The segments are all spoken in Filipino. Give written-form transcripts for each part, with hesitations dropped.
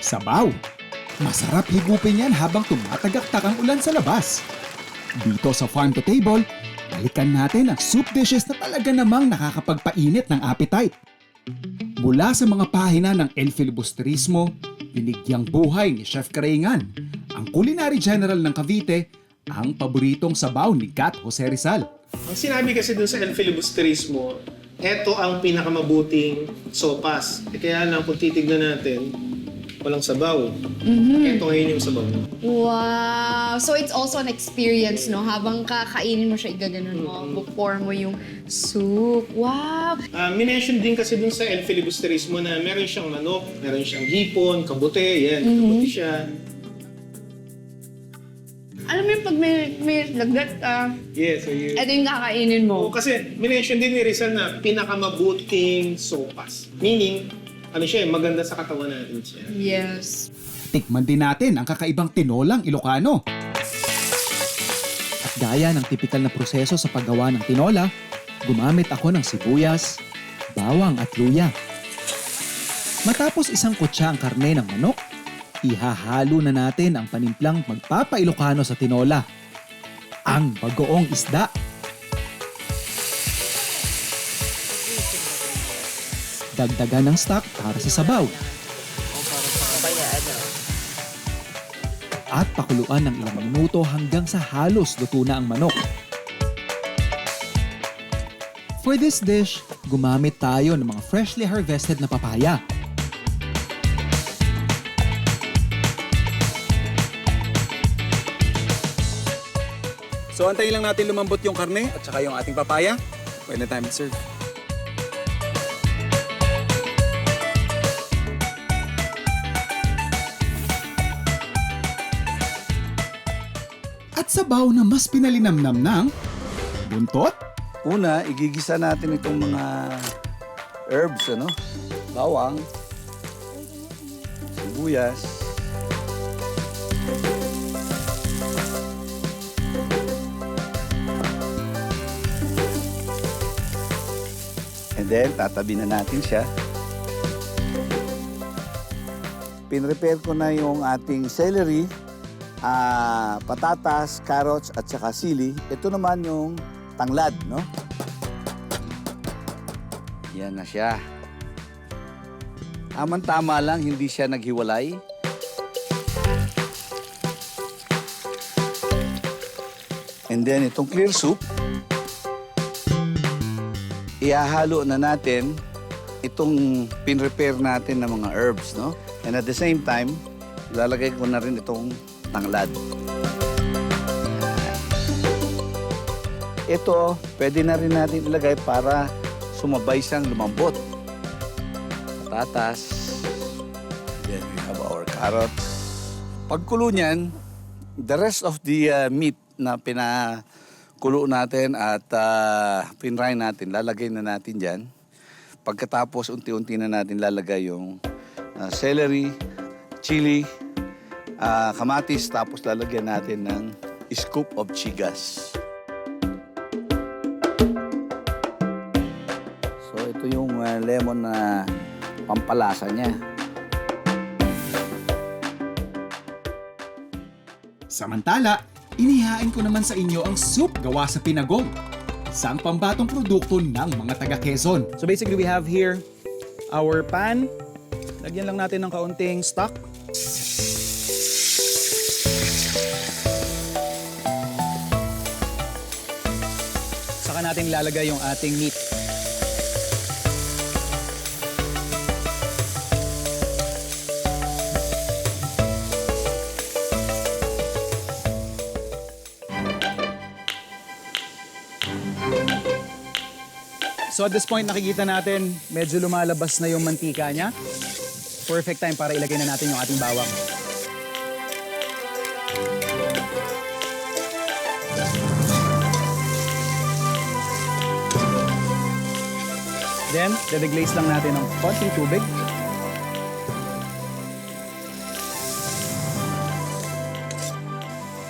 Sabaw. Masarap higupin yan habang tumatagaktak ang ulan sa labas. Dito sa Farm to Table, balikan natin ang soup dishes na talaga namang nakakapagpainit ng appetite. Mula sa mga pahina ng El Filibusterismo, binigyang buhay ni Chef Karaingan, ang culinary general ng Cavite, ang paboritong sabaw ni Kat Jose Rizal. Ang sinabi kasi dun sa El Filibusterismo, eto ang pinakamabuting sopas. Kaya lang kung titignan natin, walang sabaw. Eto ngayon yung sabaw. Wow! So it's also an experience, no? Habang kakainin mo siya, igaganon mo, before mo yung soup. Wow! Minention din kasi dun sa El Filibusterismo na meron siyang manok, meron siyang hipon, kabute, yan, kabuti siya. Alam mo yung pag may lagdat ka, Yes, so yun. ito yung kakainin mo. Kasi minention din ni Rizal na pinakamabuting sopas. Meaning, ano siya, maganda sa katawan natin siya. Yes. Tikman din natin ang kakaibang tinolang Ilocano. At gaya ng tipikal na proseso sa paggawa ng tinola, gumamit ako ng sibuyas, bawang at luya. Matapos isang kutsa ang karne ng manok, ihahalo na natin ang panimplang magpapa-Ilocano sa tinola, ang bagoong isda. Dagdagan ng stock para sa sabaw. At pakuluan ng ilang minuto hanggang sa halos luto na ang manok. For this dish, gumamit tayo ng mga freshly harvested na papaya. So antayin lang natin lumambot yung karne at saka yung ating papaya. When the time is served. At sabaw na mas pinalinamnam ng buntot, Una, igigisa natin itong mga herbs, ano? Bawang, sibuyas, and then tatabi na natin siya. Pinrepare ko na yung ating celery, patatas, carrots at saka sili. Ito naman yung tanglad, no? Yan na siya. Tama lang, hindi siya naghiwalay. And then itong clear soup, ihahalo na natin itong pinrepare natin ng mga herbs, no? And at the same time, ilalagay ko na rin itong tanglad. Ito, pwede na rin natin ilagay para sumabay siyang lumambot. Patatas. Then we have our carrots. Pagkulo niyan, the rest of the meat na pinakulo natin at pinray natin, lalagay na natin dyan. Pagkatapos, unti-unti na natin lalagay yung celery, chili, kamatis, tapos lalagyan natin ng scoop of chigas. So ito yung lemon na pampalasa niya. Samantala, inihain ko naman sa inyo ang soup gawa sa pinagong, isang pambatong produkto ng mga taga Quezon. So basically we have here our pan. Lagyan lang natin ng kaunting stock. Saka natin ilalagay yung ating meat. So at this point, nakikita natin medyo lumalabas na yung mantika niya. Perfect time para ilagay na natin yung ating bawang. Then, dedeglaze lang natin ng konting tubig.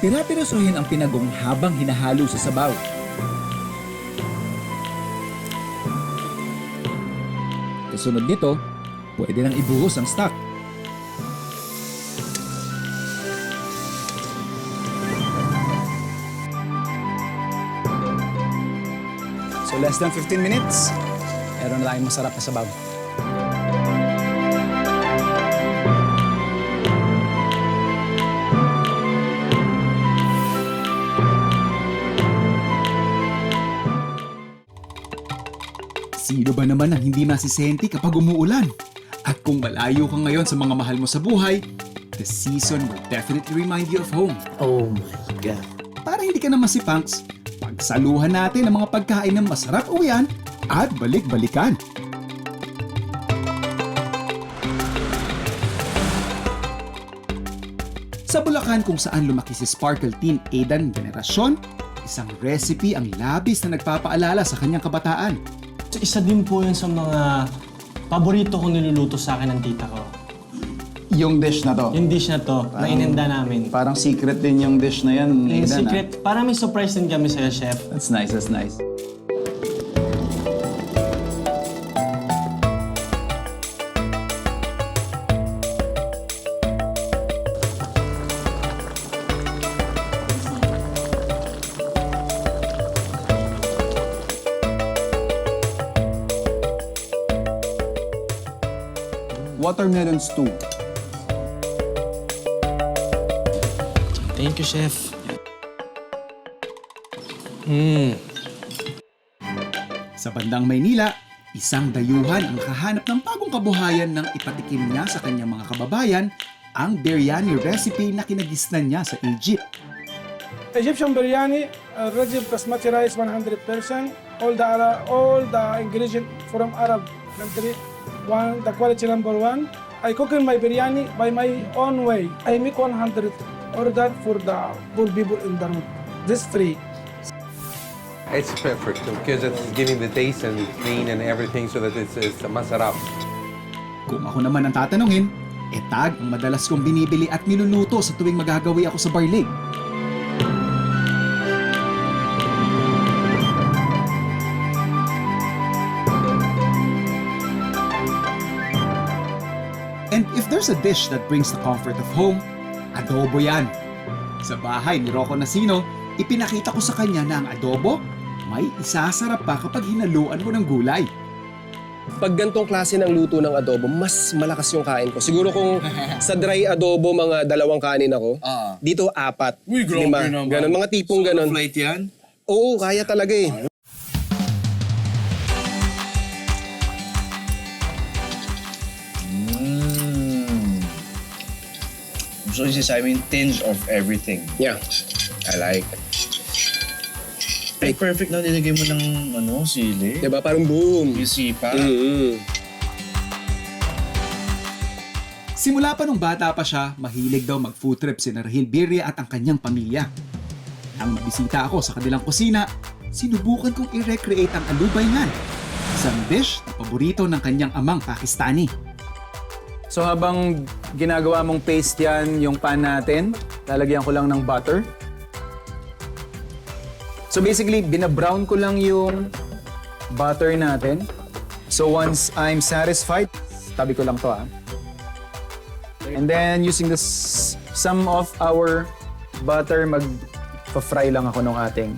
Pira-pirasohin ang pinagong habang hinahalo sa sabaw. Kasunod nito, pwede nang ibuhos ang stock. less than 15 minutes, meron na tayong masarap na sabaw. Sino ba naman ang hindi nasisenti kapag umuulan? At kung malayo ka ngayon sa mga mahal mo sa buhay, the season will definitely remind you of home. Oh my God. Para hindi ka na masipangs, pagsaluhan natin ang mga pagkain ng masarap uwian at balik-balikan. Sa Bulacan kung saan lumaki si Sparkle Teen Aidan Veneracion, isang recipe ang labis na nagpapaalala sa kanyang kabataan. So, isa din po yun sa mga paborito kong niluluto sa akin ng tita ko. Yung dish na to. Yung dish na to, na ininda namin. Parang secret din yung dish na yan. Yung Aidan, secret, parang may surprise din kami sa'yo, chef. That's nice, that's nice. Watermelon stew. Thank you, chef. Sa bandang Maynila, isang dayuhan ang nakahanap ng bagong kabuhayan nang ipatikim niya sa kanyang mga kababayan ang biryani recipe na kinagisnan niya sa Egypt. Egyptian biryani, rajib basmati rice 100%. All the ingredients from Arab country. The quality number one. I cook in my biryani by my own way. I make 100 order for the poor people in the room. This free. It's perfect because it's giving the taste and clean and everything so that it's masarap. Kung ako naman ang tatanungin, etag ang madalas kong binibili at niluluto sa tuwing magagawi ako sa Barlig. And if there's a dish that brings the comfort of home, adobo yan. Sa bahay ni Rocco Nasino, ipinakita ko sa kanya na ang adobo may isasarap pa kapag hinaluan mo ng gulay. Pag gantong klase ng luto ng adobo, mas malakas yung kain ko. Siguro kung sa dry adobo, mga 2 kanin ako. Dito 4, 5. Ganon, mga tipong ganon. Flight yan? Oo, kaya talaga eh. So it's I mean tinge of everything. Yeah. I like. Ay, perfect na nilagay mo ng sili. Diba? Parang boom. Yung sipa. Simula pa nung bata pa siya, mahilig daw mag-food trip si Rahil Birria at ang kanyang pamilya. Nang mabisita ako sa kanilang kusina, sinubukan kong i-recreate ang alubaynan, isang dish na paborito ng kanyang amang Pakistani. So habang ginagawa mong paste yan, yung pan natin, lalagyan ko lang ng butter. So basically, binabrown ko lang yung butter natin. So once I'm satisfied, tabi ko lang to And then using some of our butter, mag-fry lang ako ng ating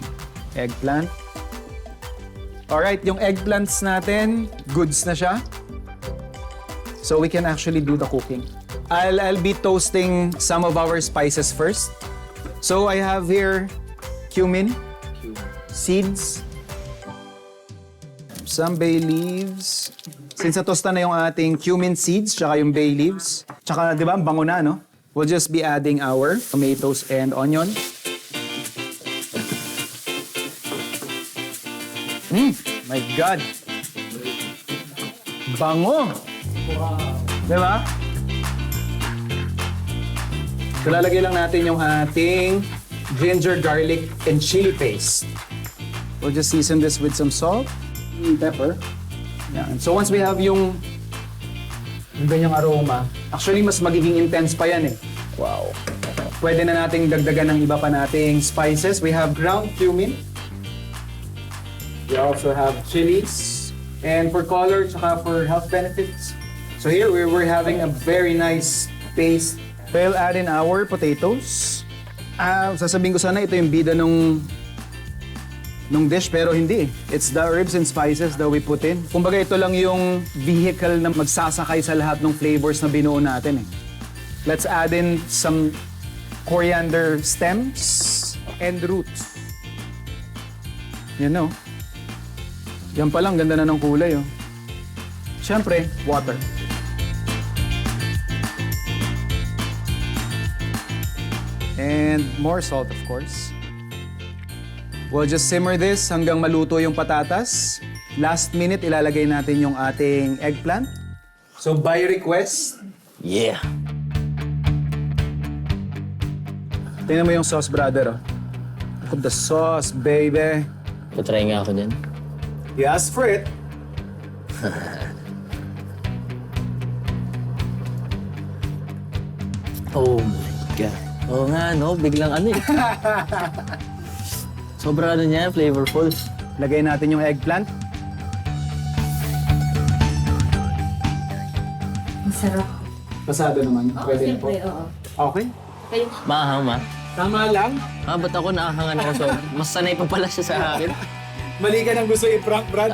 eggplant. Alright, yung eggplants natin, goods na siya. So we can actually do the cooking. I'll be toasting some of our spices first. So I have here cumin, seeds, some bay leaves. Since natosta na yung ating cumin seeds, tsaka yung bay leaves, tsaka di ba, bango na, no? We'll just be adding our tomatoes and onion. My God! Bango! Diba? So lalagay lang natin yung ating ginger, garlic, and chili paste. We'll just season this with some salt and pepper. Yan. So once we have yung ganyang aroma, actually mas magiging intense pa yan eh. Wow. Pwede na nating dagdagan ng iba pa nating spices. We have ground cumin. We also have chilies. And for color, tsaka for health benefits. So here we're having a very nice paste. We'll add in our potatoes. Sasabihin ko sana ito yung bida nung nung dish pero hindi. It's the herbs and spices that we put in. Kumbaga ito lang yung vehicle na magsasakay sa lahat ng flavors na binuo natin eh. Let's add in some coriander stems and roots. Yan o. Yan pa lang, ganda na ng kulay oh. Siyempre, water. And more salt, of course. We'll just simmer this hanggang maluto yung patatas. Last minute, ilalagay natin yung ating eggplant. So, by request, Yeah. tingnan mo yung sauce, brother. Oh. Look at the sauce, baby. Patry nga ako dyan. You asked for it. Oh my God. Oo nga, no? Biglang ano eh. Sobrang ano niya, flavorful. Lagay natin yung eggplant. Masarap. Pasado naman. Pwede na po. oo. Okay. Maahang, ma. Tama lang. Ba't ako naahangan ako? So, mas sanay pa pala siya sa akin. Mali ka nang gusto i-prank, Brad.